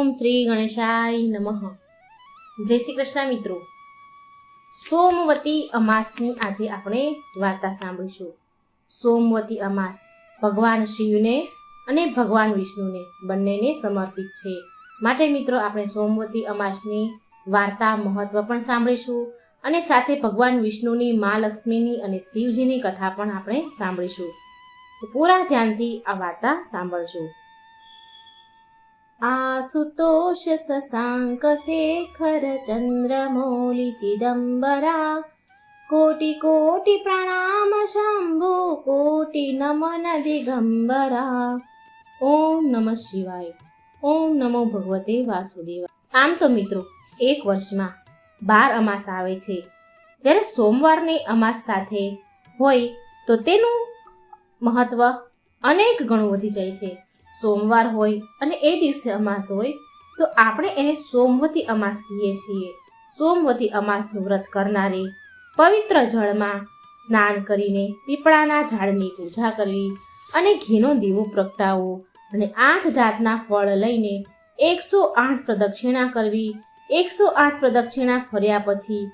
ઓમ શ્રી ગણેશાય નમઃ. જય શ્રી કૃષ્ણ મિત્રો. સોમવતી અમાસની આજે આપણે વાર્તા સાંભળીશું. સોમવતી અમાસ ભગવાન શિવને અને ભગવાન વિષ્ણુને બંનેને સમર્પિત છે. માટે મિત્રો આપણે સોમવતી અમાસની વાર્તા મહત્વ પણ સાંભળીશું અને સાથે ભગવાન વિષ્ણુની મા લક્ષ્મીની અને શિવજીની કથા પણ આપણે સાંભળીશું. તો પૂરા ધ્યાનથી આ વાર્તા સાંભળજો. આશુતોષ શશાંક શેખર ચંદ્રમૌલી ચિદમ્બરા કોટિ કોટિ પ્રણામ શંભુ કોટિ નમન દિગંબરા. ઓમ નમઃ શિવાય. ઓમ નમો ભગવતે વાસુદેવાય. આમ તો મિત્રો એક વર્ષમાં 12 અમાસ આવે છે. જ્યારે સોમવારની અમાસ સાથે હોય તો તેનું મહત્વ અનેક ગણું વધી જાય છે. સોમવાર હોય અને એ દિવસે અમાસ હોય તો આપણે એને સોમવતી અમાસ કહીએ છીએ. સોમવતી અમાસનું વ્રત કરનારે પવિત્ર જળમાં સ્નાન કરીને પીપળાના ઝાડની પૂજા કરવી અને ઘીનો દીવો પ્રગટાવવો અને 8 જાતના ફળ લઈને 108 પ્રદક્ષિણા કરવી. 108 પ્રદક્ષિણા ફર્યા પછી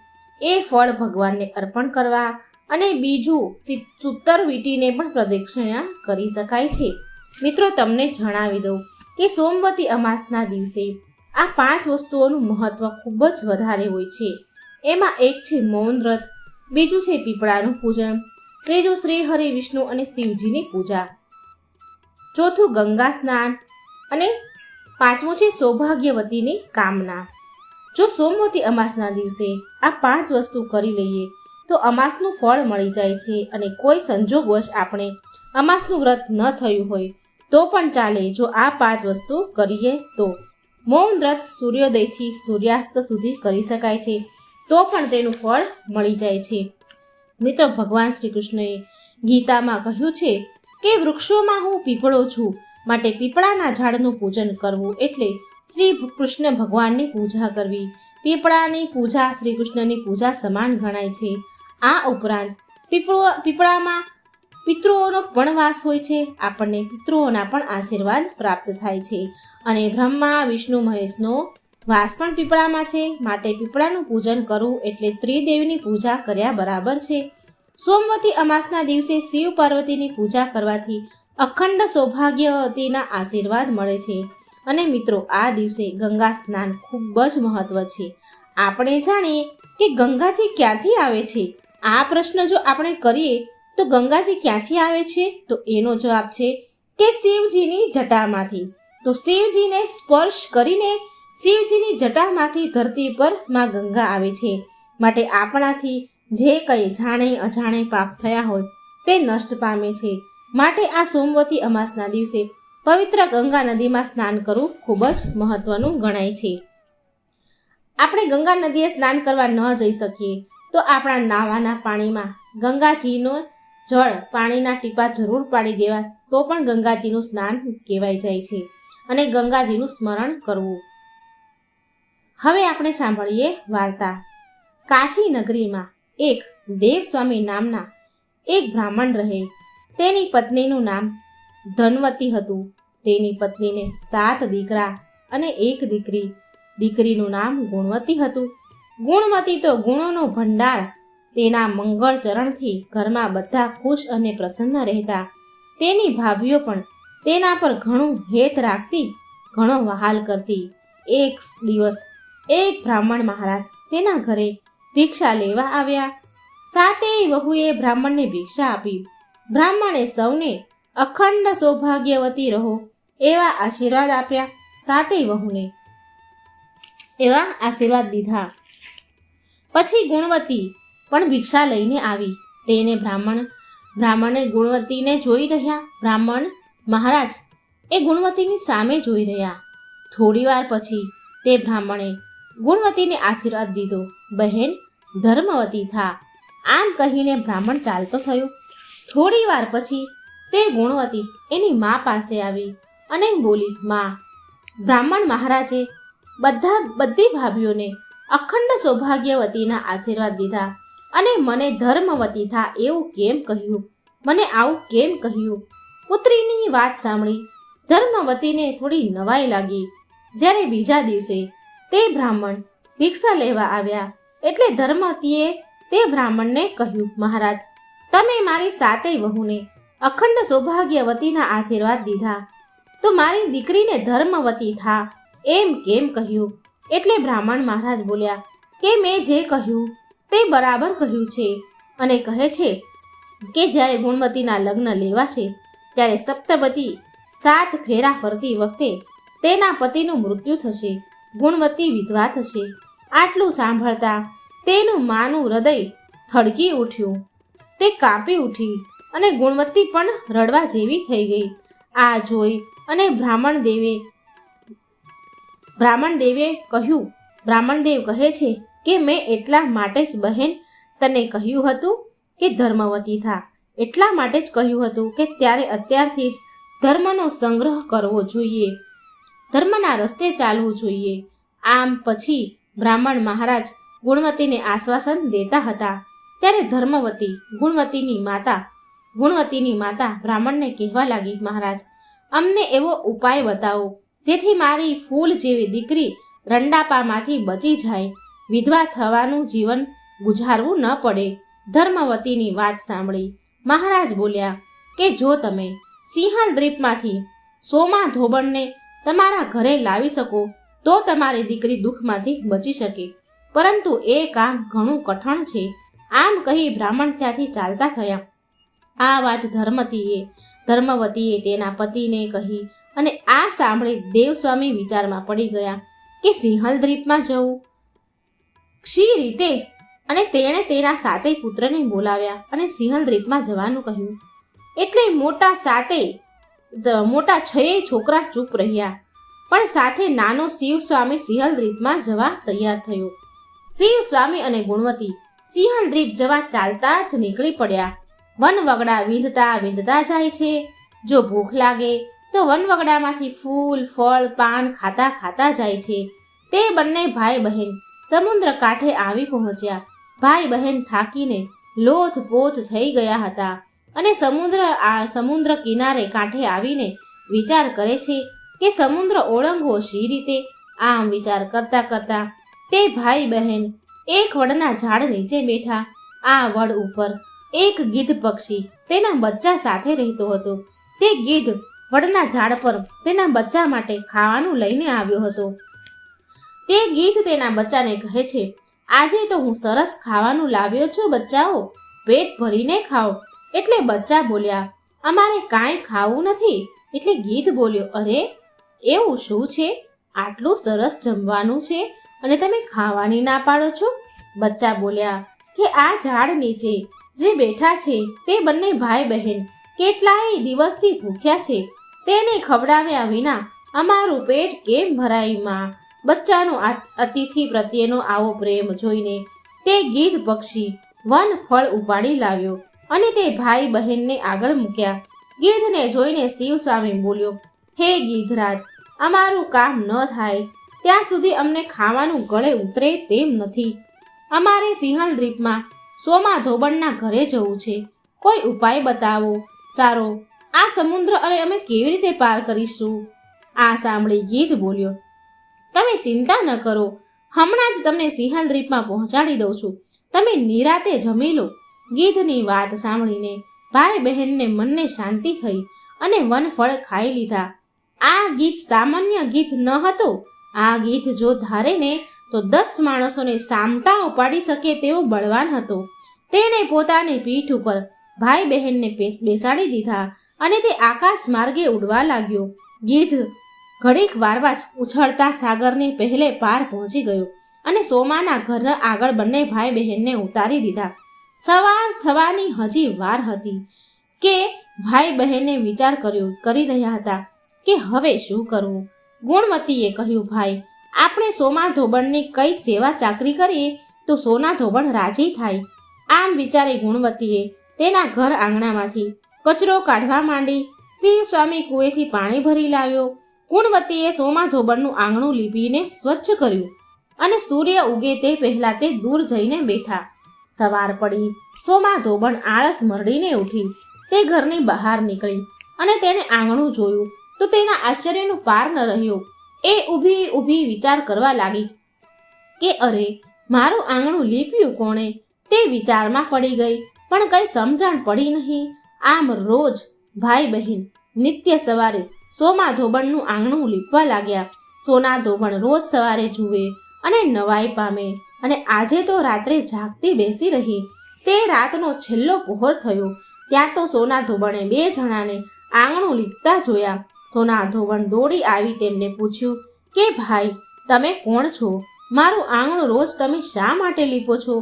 એ ફળ ભગવાનને અર્પણ કરવા અને બીજું સૂતર વીંટીને પણ પ્રદક્ષિણા કરી શકાય છે. મિત્રો તમને જણાવી દઉં કે સોમવતી અમાસના દિવસે આ 5 વસ્તુઓનું મહત્વ ખૂબ જ વધારે હોય છે. એમાં એક છે મૌન વ્રત, બીજું છે પીપળાનું પૂજન, ત્રીજું શ્રી હરિ વિષ્ણુ અને શિવજીની પૂજા, ચોથું ગંગા સ્નાન અને પાંચમું છે સૌભાગ્યવતીની કામના. જો સોમવતી અમાસના દિવસે આ 5 વસ્તુ કરી લઈએ તો અમાસનું ફળ મળી જાય છે. અને કોઈ સંજોગવશ આપણે અમાસનું વ્રત ન થયું હોય તો પણ ચાલે જો આ 5 વસ્તુ કરીએ તો. મૌન વ્રત સૂર્યોદયથી સૂર્યાસ્ત સુધી કરી શકાય છે તો પણ તેનું ફળ મળી જાય છે. મિત્રો ભગવાન શ્રી કૃષ્ણએ ગીતામાં કહ્યું છે કે વૃક્ષોમાં હું પીપળો છું, માટે પીપળાના ઝાડનું પૂજન કરવું એટલે શ્રી કૃષ્ણ ભગવાનની પૂજા કરવી. પીપળાની પૂજા શ્રી કૃષ્ણની પૂજા સમાન ગણાય છે. આ ઉપરાંત પીપળામાં પિતૃઓનો પણ વાસ હોય છે. આપણને પિતૃઓના પણ આશીર્વાદ પ્રાપ્ત થાય છે. અને બ્રહ્મા વિષ્ણુ મહેશનો વાસ પણ પીપળામાં છે, માટે પીપળાનું પૂજન કરવું એટલે ત્રિદેવની પૂજા કર્યા બરાબર છે. સોમવતી અમાસના દિવસે શિવ પાર્વતીની પૂજા કરવાથી અખંડ સૌભાગ્યવતીના આશીર્વાદ મળે છે. અને મિત્રો આ દિવસે ગંગા સ્નાન ખૂબ જ મહત્વ છે. આપણે જાણીએ કે ગંગાજી ક્યાંથી આવે છે. આ પ્રશ્ન જો આપણે કરીએ તો ગંગાજી ક્યાંથી આવે છે તો એનો જવાબ છે કે શિવજીની જટામાંથી. તો શિવજીને સ્પર્શ કરીને શિવજીની જટામાંથી ધરતી પર માં ગંગા આવે છે. માટે આપણાથી જે કંઈ જાણે અજાણે પાપ થયા હોય તે નષ્ટ પામે છે. માટે આ સોમવતી અમાસના દિવસે પવિત્ર ગંગા નદીમાં સ્નાન કરવું ખૂબ જ મહત્વનું ગણાય છે. આપણે ગંગા નદીએ સ્નાન કરવા ન જઈ શકીએ તો આપણા નાવાના પાણીમાં ગંગાજીનો જળ પાણીના ટીપા જરૂર પાડી દેવા તો પણ ગંગાજીનું સ્નાન કહેવાય જાય છે અને ગંગાજીનું સ્મરણ કરવું. હવે આપણે સાંભળીએ વાર્તા. કાશી નગરીમાં એક દેવસ્વામી નામના એક બ્રાહ્મણ રહે. તેની પત્નીનું નામ ધનવતી હતું. તેની પત્નીને 7 દીકરા અને 1 દીકરી. દીકરીનું નામ ગુણવતી હતું. ગુણવતી તો ગુણોનો ભંડાર. તેના મંગળ ચરણથી ઘરમાં બધા ખુશ અને પ્રસન્ન રહેતા. તેની ભાભીઓ પણ તેના પર ઘણું હેત રાખતી, ઘણો વહાલ કરતી. એક દિવસ એક બ્રાહ્મણ મહારાજ તેના ઘરે ભિક્ષા લેવા આવ્યા. 7 વહુએ બ્રાહ્મણને ભિક્ષા આપી. બ્રાહ્મણે સૌને અખંડ સૌભાગ્યવતી રહો એવા આશીર્વાદ આપ્યા. 7 વહુને એવા આશીર્વાદ દીધા. પછી ગુણવતી પણ ભિક્ષા લઈને આવી. તેને બ્રાહ્મણે ગુણવતીને જોઈ રહ્યા. બ્રાહ્મણ મહારાજ એ ગુણવતીની સામે જોઈ રહ્યા. થોડી વાર પછી તે બ્રાહ્મણે ગુણવતીને આશીર્વાદ દીધો. બહેન ધર્મવતી થા. આમ કહીને બ્રાહ્મણ ચાલતો થયો. થોડી વાર પછી તે ગુણવતી એની મા પાસે આવી અને બોલી, મા, બ્રાહ્મણ મહારાજે બધી ભાભીઓને અખંડ સૌભાગ્યવતીના આશીર્વાદ દીધા અને મને ધર્મવતી થા એવું કેમ કહ્યું? મને આવું કેમ કહ્યું? પુત્રીની વાત સાંભળી ધર્મવતીને થોડી નવાઈ લાગી. જ્યારે બીજા દિવસે તે બ્રાહ્મણ ભિક્ષા લેવા આવ્યા એટલે ધર્મવતીએ તે બ્રાહ્મણને કહ્યું, મહારાજ, તમે મારી સાતેય વહુને અખંડ સૌભાગ્યવતીના આશીર્વાદ દીધા, તો મારી દીકરીને ધર્મવતી થા એમ કેમ કહ્યું? એટલે બ્રાહ્મણ મહારાજ બોલ્યા કે મેં જે કહ્યું તે બરાબર કહ્યું છે, અને કહે છે કે જ્યારે ગુણવતીના લગ્ન લેવાશે ત્યારે સપ્તપદી 7 ફેરા ફરતી વખતે તેના પતિનું મૃત્યુ થશે, ગુણવતી વિધવા થશે. આટલું સાંભળતા તેનું માનું હૃદય થડકી ઉઠ્યું, તે કાંપી ઉઠી અને ગુણવતી પણ રડવા જેવી થઈ ગઈ. આ જોઈ અને બ્રાહ્મણદેવ કહે છે કે મેં એટલા માટે જ બહેન તને કહ્યું હતું કે ધર્મવતી થા, એટલા માટે જ કહ્યું હતું કે અત્યારથી જ ધર્મનો સંગ્રહ કરવો જોઈએ, ધર્મના રસ્તે ચાલવું જોઈએ. આમ પછી બ્રાહ્મણ મહારાજ ગુણવતીને આશ્વાસન દેતા હતા ત્યારે ધર્મવતી ગુણવતીની માતા બ્રાહ્મણને કહેવા લાગી, મહારાજ, અમને એવો ઉપાય બતાવો જેથી મારી ફૂલ જેવી દીકરી રંડાપામાંથી બચી જાય, વિધવા થવાનું જીવન ગુજારવું ન પડે. ધર્મવતીની વાત સાંભળી મહારાજ બોલ્યા કે જો તમે સિંહલ દ્વીપમાંથી સોમા ધોબણને તમારા ઘરે લાવી શકો તો તમારી દીકરી દુઃખમાંથી બચી શકે, પરંતુ એ કામ ઘણું કઠણ છે. આમ કહી બ્રાહ્મણ ત્યાંથી ચાલતા થયા. આ વાત ધર્મવતીએ તેના પતિને કહી અને આ સાંભળી દેવસ્વામી વિચારમાં પડી ગયા કે સિંહલ દ્વીપમાં જવું શી રીતે, અને તેણે તેના 7 પુત્રને બોલાવ્યા અને સિંહલ દ્વીપમાં જવાનું કહ્યું. એટલે મોટા 6 છોકરા ચૂપ રહ્યા, પણ સાથે નાનો શિવસ્વામી સિંહલ દ્વીપમાં જવા તૈયાર થયો. શિવસ્વામી અને ગુણવતી સિંહલ દ્વીપ જવા ચાલતા જ નીકળી પડ્યા. વનવગડા વીંધતા જાય છે. જો ભૂખ લાગે તો વનવગડામાંથી ફૂલ, ફળ, પાન ખાતા જાય છે. તે બંને ભાઈ બહેન સમુદ્ર કાંઠે આવી પહોંચ્યા. ભાઈ બહેન થાકીને લોથપોથ થઈ ગયા હતા અને સમુદ્ર કિનારે કાંઠે આવીને વિચાર કરે છે કે સમુદ્ર ઓળંગવો શી રીતે. આમ વિચાર કરતા તે ભાઈ બહેન એક વડના ઝાડ નીચે બેઠા. આ વડ ઉપર એક ગીધ પક્ષી તેના બચ્ચા સાથે રહેતો હતો. તે ગીધ વડના ઝાડ પર તેના બચ્ચા માટે ખાવાનું લઈને આવ્યો હતો. તે ગીધ તેના બચ્ચાને કહે છે, આજે તો હું સરસ ખાવાનું લાવ્યો છું બચ્ચાઓ, પેટ ભરીને ખાઓ. એટલે બચ્ચા બોલ્યા, અમારે કાંઈ ખાવું નથી. એટલે ગીધ બોલ્યો, અરે એવું શું છે? આટલું સરસ જમવાનું છે અને તમે ખાવાની ના પાડો છો? બચ્ચા બોલ્યા કે આ ઝાડ નીચે જે બેઠા છે તે બંને ભાઈ બહેન કેટલાય દિવસથી ભૂખ્યા છે, તેને ખવડાવ્યા વિના અમારું પેટ કેમ ભરાય માં? બચ્ચાનો અતિથિ પ્રત્યેનો આવો પ્રેમ જોઈને તે ગીધ પક્ષી વન ફળ ઉપાડી લાવ્યો અને તે ભાઈ બહેનને આગળ મૂક્યા. ગીધને જોઈને શિવસ્વામી બોલ્યો, હે ગીધરાજ, અમારું કામ ન થાય ત્યાં સુધી અમને ખાવાનું ગળે ઉતરે તેમ નથી. અમારે સિંહલ દ્વીપમાં સોમા ધોબણના ઘરે જવું છે. કોઈ ઉપાય બતાવો સારો. આ સમુદ્ર અમે કેવી રીતે પાર કરીશું? આ સાંભળી ગીધ બોલ્યો, તમે ચિંતા ન કરો, હમણાં જ તમને સિંહલ દ્વીપમાં પહોંચાડી દઉં છું. તમે નિરાતે જમી લો. ગીધની વાત સાંભળીને ભાઈ બહેનને મનને શાંતિ થઈ અને વનફળ ખાઈ લીધા. આ ગીધ સામાન્ય ગીધ ન હતો. આ ગીધ જો ધારે ને તો 10 માણસોને સામટા ઉપાડી શકે તેવો બળવાન હતો. તેણે પોતાની પીઠ ઉપર ભાઈ બહેનને બેસાડી દીધા અને તે આકાશ માર્ગે ઉડવા લાગ્યો. ગીધ ઘડીક વારવા જ ઉછળતા સાગરને પહેલે પાર પહોંચી ગયો અને સોમાના ઘર આગળ બંને ભાઈ બહેનને ઉતારી દીધા. સવાર થવાની હજી વાર હતી કે ભાઈ બહેને વિચાર કરી રહ્યા હતા કે હવે શું કરવું. ગુણવતીએ કહ્યું, ભાઈ, આપણે સોમા ધોબણની કઈ સેવા ચાકરી કરીએ તો સોના ધોબણ રાજી થાય. આમ વિચારી ગુણવતીએ તેના ઘર આંગણામાંથી કચરો કાઢવા માંડી. શિવસ્વામી કૂએથી પાણી ભરી લાવ્યો. ગુણવતીએ સોમા ધોબણનું આંગણું લીપીને સ્વચ્છ કર્યું અને સૂર્ય ઉગે તે પહેલા તે દૂર જઈને બેઠા. સવાર પડી. સોમા ધોબણ આળસ મરડીને ઉઠી. તે ઘરની બહાર નીકળી અને તેને આંગણું જોયું તો તેના આશ્ચર્યનો પાર ન રહ્યો. એ ઊભી ઊભી વિચાર કરવા લાગી કે અરે, મારું આંગણું લીપ્યું કોણે? તે વિચારમાં પડી ગઈ, પણ કંઈ સમજણ પડી નહીં. આમ રોજ ભાઈ બહેન નિત્ય સવારે સોમા ધોબણનું આંગણું લીપવા લાગ્યા. સોના ધોબણ રોજ સવારે જુએ અને નવાઈ પામે, અને આજે તો રાત્રે જાગતી બેસી રહી. તે રાતનો છેલ્લો પહોર થયો ત્યાં તો સોના ધોબણે 2 જણાને આંગણું લીપતા જોયા. સોના ધોબણ દોડી આવી તેમને પૂછ્યું કે ભાઈ, તમે કોણ છો? મારું આંગણું રોજ તમે શા માટે લીપો છો?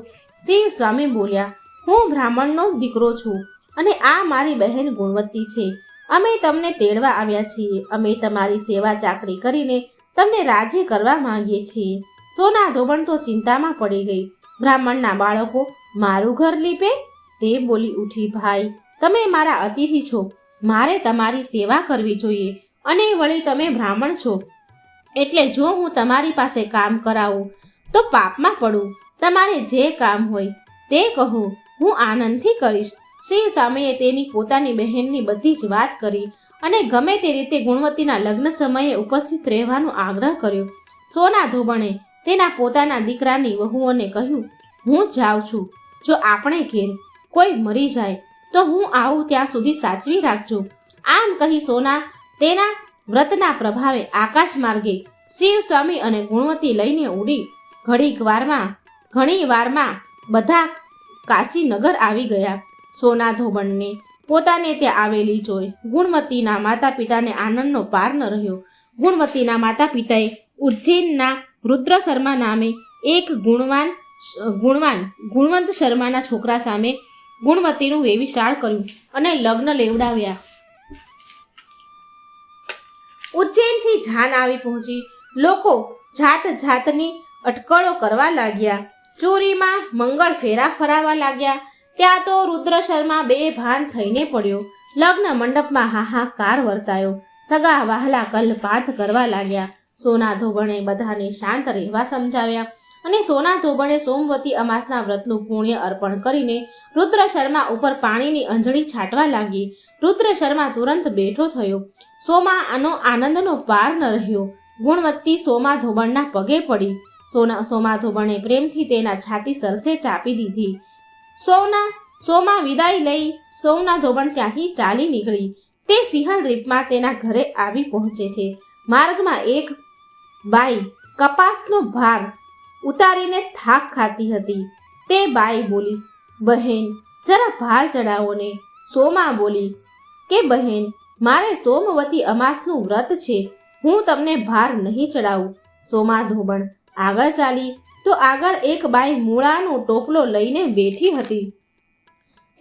શિવ સ્વામી બોલ્યા, હું બ્રાહ્મણનો દીકરો છું અને આ મારી બહેન ગુણવતી છે. અમે તમને તેડવા આવ્યા છીએ. અમે તમારી સેવા ચાકરી કરીને તમને રાજી કરવા માંગીએ છીએ. સોના ધોબણ તો ચિંતામાં પડી ગઈ. બ્રાહ્મણના બાળકો મારું ઘર લીપે? તે બોલી ઉઠી, ભાઈ, તમે મારા અતિથિ છો. મારે તમારી સેવા કરવી જોઈએ, અને વળી તમે બ્રાહ્મણ છો એટલે જો હું તમારી પાસે કામ કરાવું તો પાપમાં પડું. તમારે જે કામ હોય તે કહો, હું આનંદથી કરીશ. શિવ સ્વામીએ તેની પોતાની બહેનની બધી જ વાત કરી અને ગમે તે રીતે ગુણવતીના લગ્ન સમયે ઉપસ્થિત રહેવાનો આગ્રહ કર્યો. સોના ધોબણે તેના પોતાના દીકરાની વહુઓને કહ્યું, હું જાઉં છું. જો આપણે ઘેર કોઈ મરી જાય તો હું આવું ત્યાં સુધી સાચવી રાખજો. આમ કહી સોના તેના વ્રતના પ્રભાવે આકાશ માર્ગે શિવ સ્વામી અને ગુણવતી લઈને ઉડી. ઘણી વારમાં બધા કાશીનગર આવી ગયા. સોના ધોબણને પોતાને ત્યાં આવેલી જોઈ ગુણવતીના માતા પિતાને આનંદનો પાર ન રહ્યો. ગુણવતીના માતા પિતાએ ઉજ્જૈનના રુદ્ર શર્મા નામે એક ગુણવંત શર્માના છોકરા સામે ગુણવતીનું વેવિશાળ કર્યું અને લગ્ન લેવડાવ્યા. ઉજ્જૈનથી જાન આવી પહોંચી. લોકો જાત જાતની અટકળો કરવા લાગ્યા. ચોરીમાં મંગળ ફેરા ફરાવા લાગ્યા. ત્યાં તો રુદ્ર શર્મા બેભાન થઈને પડ્યો. લગ્ન મંડપમાં હાહાકાર વર્તાયો. સગા વહાલા કલપાત કરવા લાગ્યા. સોના ધોબણે બધાને શાંત રહેવા સમજાવ્યા અને સોના ધોબણે સોમવતી અમાસના વ્રતનું પુણ્ય અર્પણ કરીને રુદ્ર શર્મા ઉપર પાણીની અંજળી છાંટવા લાગી. રુદ્ર શર્મા તુરંત બેઠો થયો. સોમાનો આનંદનો પાર ન રહ્યો. ગુણવતી સોમા ધોબણના પગે પડી. સોમા ધોબણે પ્રેમથી તેના છાતી સરસે ચાપી દીધી. સોમા વિદાય લઈ સોમના ધોબણ ત્યાંથી ચાલી નીકળી. તે સિંહલ દ્વીપમાં તેના ઘરે આવી પહોંચે છે. માર્ગમાં એક બાઈ કપાસનો ભાર ઉતારીને થાક ખાતી હતી. તે બાઈ બોલી, બહેન, જરા ભાર ચડાવો ને. સોમા બોલી કે બહેન, મારે સોમવતી અમાસનું વ્રત છે, હું તમને ભાર નહીં ચડાવું. સોમા ધોબણ આગળ ચાલી તો આગળ એક બાઈ મૂળાનો ટોપલો લઈને બેઠી હતી.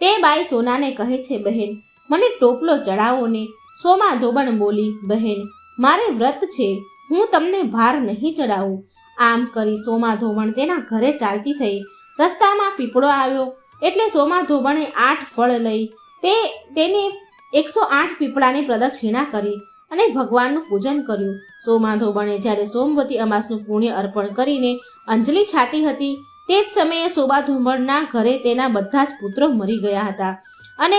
તે બાઈ સોનાને કહે છે, બહેન, મને ટોપલો ચડાવો ને. સોમા ધોબણ બોલી, બહેન, મારે વ્રત છે, હું તમને ભાર નહીં ચડાવું. આમ કરી સોમા ધોબણ તેના ઘરે ચાલતી થઈ. રસ્તામાં પીપળો આવ્યો એટલે સોમા ધોબણે 8 ફળ લઈ તેની 108 પીપળાની પ્રદક્ષિણા કરી અને ભગવાનનું પૂજન કર્યું. સોમા ધોબણે જ્યારે સોમવતી અમાસનું પુણ્ય અર્પણ કરીને અંજલિ છાટી હતી તે જ સમયે સોમા ધોબણના ઘરે તેના બધા જ પુત્રો મરી ગયા હતા અને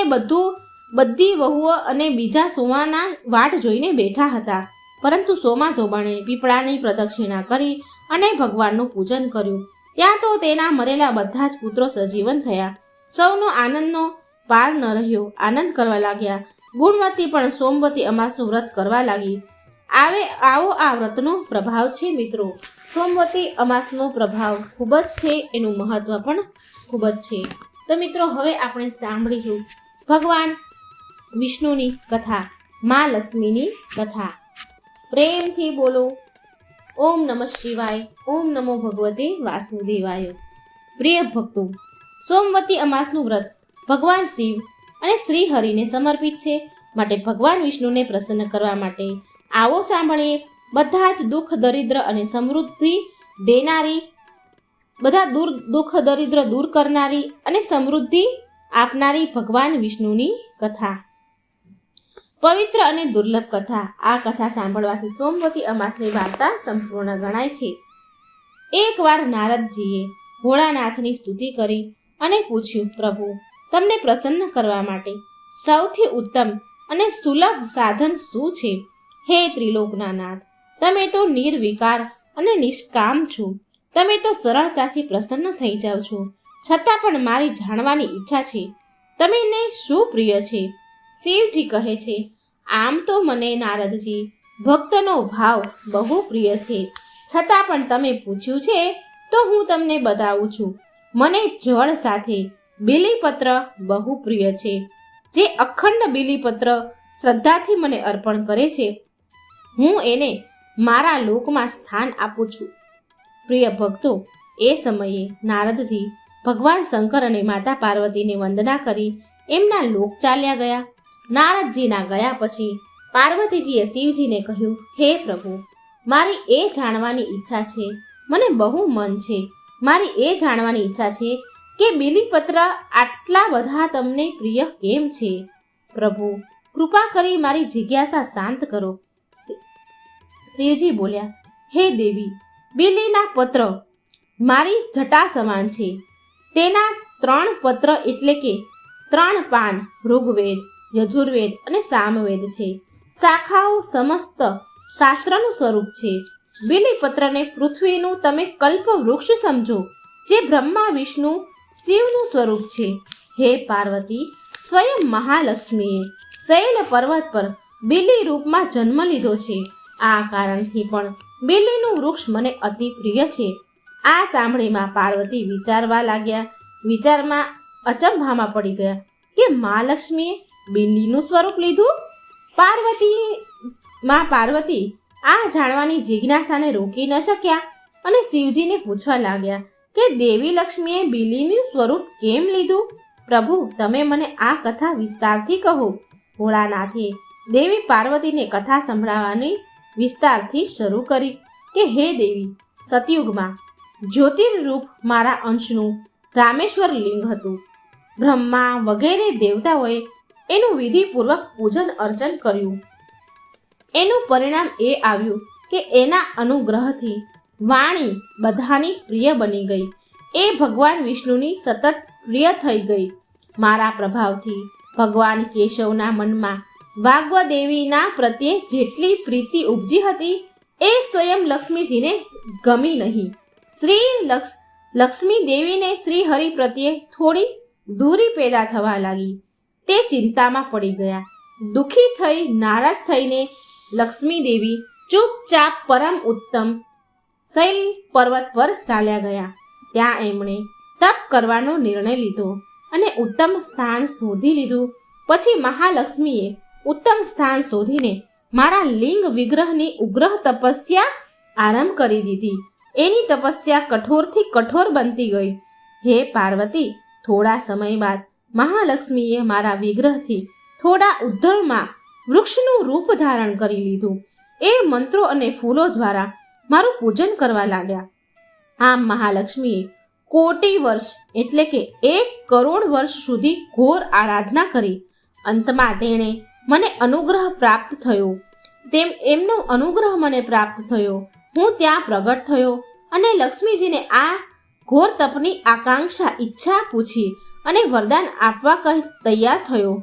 બધી વહુઓ અને બીજા સોમાના વાટ જોઈને બેઠા હતા. પરંતુ સોમા ધોબણે પીપળાની પ્રદક્ષિણા કરી અને ભગવાનનું પૂજન કર્યું. ત્યાં તો તેના મરેલા બધા જ પુત્રો સજીવન થયા. સૌનો આનંદનો પાર ન રહ્યો. આનંદ કરવા લાગ્યા. ગુણવતી પણ સોમવતી અમાસનું વ્રત કરવા લાગી. આવો આ વ્રતનો પ્રભાવ છે મિત્રો. સોમવતી અમાસનો પ્રભાવ ખૂબ જ છે, એનું મહત્વ પણ ખૂબ જ છે. તો મિત્રો હવે આપણે સાંભળીશું ભગવાન વિષ્ણુની કથા, મા લક્ષ્મીની કથા. પ્રેમથી બોલો ઓમ નમઃ શિવાય, ઓમ નમો ભગવતે વાસુદેવાય. પ્રિય ભક્તો, સોમવતી અમાસનું વ્રત ભગવાન શિવ અને શ્રી હરિને સમર્પિત છે. માટે ભગવાન વિષ્ણુને પ્રસન્ન કરવા માટે આવો સાંભળીએ બધા જ દુઃખ દરિદ્ર અને સમૃદ્ધિ દેનારી, બધા દુઃખ દરિદ્ર દૂર કરનારી અને સમૃદ્ધિ આપનારી ભગવાન વિષ્ણુની કથા. પવિત્ર અને દુર્લભ કથા. આ કથા સાંભળવાથી સોમવતી અમાસની વાર્તા સંપૂર્ણ ગણાય છે. એકવાર નારદજીએ ભોળાનાથની સ્તુતિ કરી અને પૂછ્યું, પ્રભુ, તમને પ્રસન્ન કરવા માટે સૌથી ઉત્તમ અને સુલભ સાધન શું છે? હે ત્રિલોકના નાથ, તમે તો નિર્વિકાર અને નિષ્કામ છો. તમે તો સરળતાથી પ્રસન્ન થઈ જાઓ છો. છતાં પણ મારી જાણવાની ઈચ્છા છે, તમને શું પ્રિય છે? શિવજી કહે છે, આમ તો મને નારદજી ભક્તનો ભાવ બહુ પ્રિય છે, છતાં પણ તમે પૂછ્યું છે તો હું તમને બતાવું છું. મને જળ સાથે બીલીપત્ર બહુ પ્રિય છે. જે અખંડ બીલીપત્ર શ્રદ્ધાથી મને અર્પણ કરે છે, હું એને મારા લોકમાં સ્થાન આપું છું. પ્રિય ભક્તો, એ સમયે નારદજી ભગવાન શંકર અને માતા પાર્વતીને વંદના કરી એમના લોક ચાલ્યા ગયા. નારદજીના ગયા પછી પાર્વતીજીએ શિવજીને કહ્યું, હે પ્રભુ, મારી એ જાણવાની ઈચ્છા છે, મને બહુ મન છે. મારી એ જાણવાની ઈચ્છા છે કે બીલીપત્ર આટલા બધા તમને પ્રિય કેમ છે? પ્રભુ, કૃપા કરી મારી જિજ્ઞાસા શાંત કરો. શિવજી બોલ્યા, હે દેવી, બીલીના પત્ર મારી જટા સમાન છે. તેના 3 પત્ર એટલે કે 3 પાન ઋગ્વેદ, યજુર્વેદ અને સામવેદ છે. શાખાઓ સમસ્ત શાસ્ત્રનું સ્વરૂપ છે. બીલીપત્રને પૃથ્વીનું તમે કલ્પ વૃક્ષ સમજો, જે બ્રહ્મા વિષ્ણુ શિવનું સ્વરૂપ છે. હે પાર્વતી, સ્વયં મહાલક્ષ્મીએ શૈલ પર્વત પર બીલી રૂપમાં જન્મ લીધો છે. આ કારણથી પણ બીલીનું વૃક્ષ મને અતિ પ્રિય છે. આ સાંભળીમાં પાર્વતી વિચારવા લાગ્યા. વિચારમાં અચંભામાં પડી ગયા કે મહાલક્ષ્મીએ બીલીનું સ્વરૂપ લીધું. પાર્વતી આ જાણવાની જિજ્ઞાસાને રોકી ન શક્યા અને શિવજીને પૂછવા લાગ્યા કે દેવી લક્ષ્મીએ બીલીનું સ્વરૂપ કેમ લીધું? પ્રભુ, તમે મને આ કથા વિસ્તારથી કહો. ભોળાનાથે દેવી પાર્વતીને કથા સંભળાવવાની વિસ્તારથી શરૂ કરી કે હે દેવી, સતયુગમાં જ્યોતિર્રૂપ મારા અંશનું રામેશ્વર લિંગ હતું. બ્રહ્મા વગેરે દેવતાઓએ એનું વિધિપૂર્વક પૂજન અર્ચન કર્યું. એનું પરિણામ એ આવ્યું કે એના અનુગ્રહથી વાણી બધાની પ્રિય બની ગઈ. એ ભગવાન વિષ્ણુની સતત પ્રિય થઈ ગઈ. મારા પ્રભાવથી ભગવાન કેશવના મનમાં વાગ્વદેવીના પ્રત્યે જેટલી પ્રીતિ ઉપજી હતી એ સ્વયં લક્ષ્મીજીને ગમી નહીં. લક્ષ્મી દેવીને શ્રી હરિ પ્રત્યે થોડી દૂરી પેદા થવા લાગી. તે ચિંતામાં પડી ગયા. દુઃખી થઈ નારાજ થઈને લક્ષ્મી દેવી ચૂપચાપ પરમ ઉત્તમ શૈલ પર્વત પર ચાલ્યા ગયા. ત્યાં એમણે તપ કરવાનો નિર્ણય લીધો અને ઉત્તમ સ્થાન શોધી લીધું. પછી મહાલક્ષ્મીએ ઉત્તમ સ્થાન શોધીને મારા લિંગ વિગ્રહની ઉગ્રહ તપસ્યા આરંભ કરી દીધી. એની તપસ્યા કઠોરથી કઠોર બનતી ગઈ. હે પાર્વતી, થોડા સમય બાદ મહાલક્ષ્મીએ મારા વિગ્રહથી થોડા ઉદ્ધળમાં વૃક્ષનું રૂપ ધારણ કરી લીધું. એ મંત્રો અને ફૂલો દ્વારા મારું પૂજન કરવા લાગ્યા. આમ મહાલક્ષ્મીએ કોટી વર્ષ એટલે કે 1 કરોડ વર્ષ સુધી ઘોર આરાધના કરી. અંતમાં તેણે મને અનુગ્રહ પ્રાપ્ત થયો. એમનો અનુગ્રહ મને પ્રાપ્ત થયો. હું ત્યાં પ્રગટ થયો અને લક્ષ્મીજીને આ ઘોર તપની આકાંક્ષા ઈચ્છા પૂછી અને વરદાન આપવા કહી તૈયાર થયો.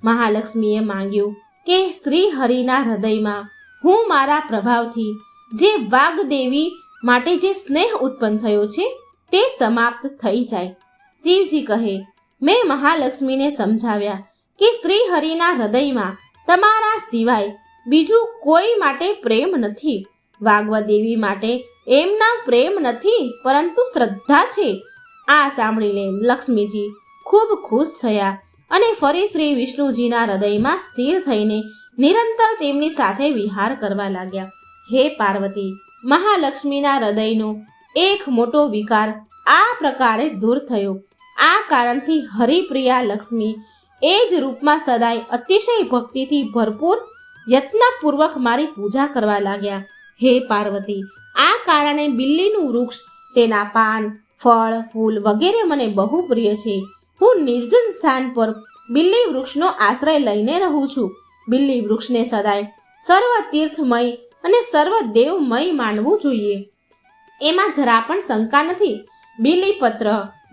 મહાલક્ષ્મીએ માંગ્યું કે શ્રી હરિના હૃદયમાં હું મારા પ્રભાવથી જે વાગ્દેવી માટે જે સ્નેહ ઉત્પન્ન થયો છે તે સમાપ્ત થઈ જાય. શિવજી કહે, મેં મહાલક્ષ્મીને સમજાવ્યા કે શ્રી હરિના હૃદયમાં તમારા સિવાય બીજું કોઈ માટે પ્રેમ નથી. વાગ્વદેવી માટે એમના પ્રેમ નથી, પરંતુ શ્રદ્ધા છે. આ સાંભળીને લક્ષ્મીજી ખૂબ ખુશ થયા અને ફરી શ્રી વિષ્ણુજીના હૃદયમાં સ્થિર થઈને નિરંતર તેમની સાથે વિહાર કરવા લાગ્યા. હે પાર્વતી, મહાલક્ષ્મીના હૃદયનો એક મોટો વિકાર આ પ્રકારે દૂર થયો. આ કારણથી હરિપ્રિયા લક્ષ્મી એ જ રૂપમાં સદાય અતિશય ભક્તિથી ભરપૂર યત્નપૂર્વક મારી પૂજા કરવા લાગ્યા. હે પાર્વતી, આ કારણે બિલ્લીનું વૃક્ષ, તેના પાન, ફળ, ફૂલ વગેરે મને બહુ પ્રિય છે. હું નિર્જન સ્થાન પર બિલ્લી વૃક્ષનો આશ્રય લઈને રહું છું. બિલ્લી વૃક્ષને સદાય સર્વ તીર્થમય અને સર્વ દેવમય માનવું જોઈએ. એમાં જરા પણ શંકા નથી. બીલીપત્ર,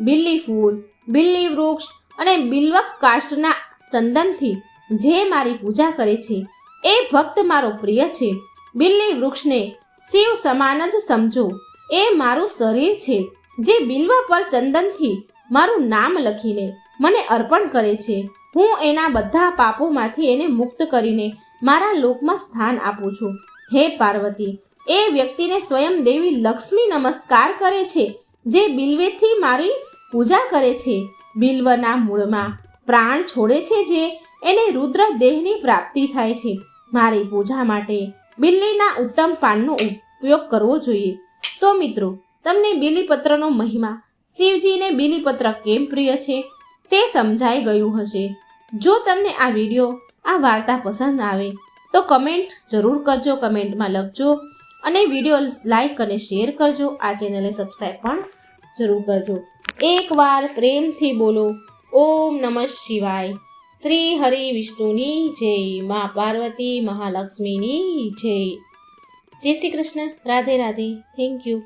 બિલ્લી ફૂલ, બિલ્લી વૃક્ષ અને બિલ્વક કાષ્ટના ચંદનથી જે મારી પૂજા કરે છે એ ભક્ત મારો પ્રિય છે. બિલ્લી વૃક્ષને શિવ સમાન જ સમજો. એ મારું શરીર છે, જે બિલ્વ પર ચંદનથી મારું નામ લખીને મને અર્પણ કરે છે. હું એના બધા પાપોમાંથી એને મુક્ત કરીને મારા લોકમાં સ્થાન આપું છું. હે પાર્વતી, એ વ્યક્તિને સ્વયં દેવી લક્ષ્મી નમસ્કાર કરે છે, જે બિલ્વેથી મારી પૂજા કરે છે. બિલ્વના મૂળમાં પ્રાણ છોડે છે, જે એને રુદ્ર દેહની પ્રાપ્તિ થાય છે. મારી પૂજા માટે બિલ્લીના ઉત્તમ પાનનો ઉપયોગ કરવો જોઈએ. તો મિત્રો, તમને બીલીપત્રનો મહિમા, શિવજીને બીલીપત્ર કેમ પ્રિય છે તે સમજાઈ ગયું હશે. જો તમને આ વિડીયો, આ વાર્તા પસંદ આવે તો કમેન્ટ જરૂર કરજો, કમેન્ટમાં લખજો અને વિડીયો લાઈક અને શેર કરજો. આ ચેનલને સબસ્ક્રાઈબ પણ જરૂર કરજો. એકવાર પ્રેમથી બોલો ઓમ નમઃ શિવાય. શ્રી હરિ વિષ્ણુની જય, મા પાર્વતી મહાલક્ષ્મીની જય. જય શ્રી કૃષ્ણ. રાધે રાધે. Thank you.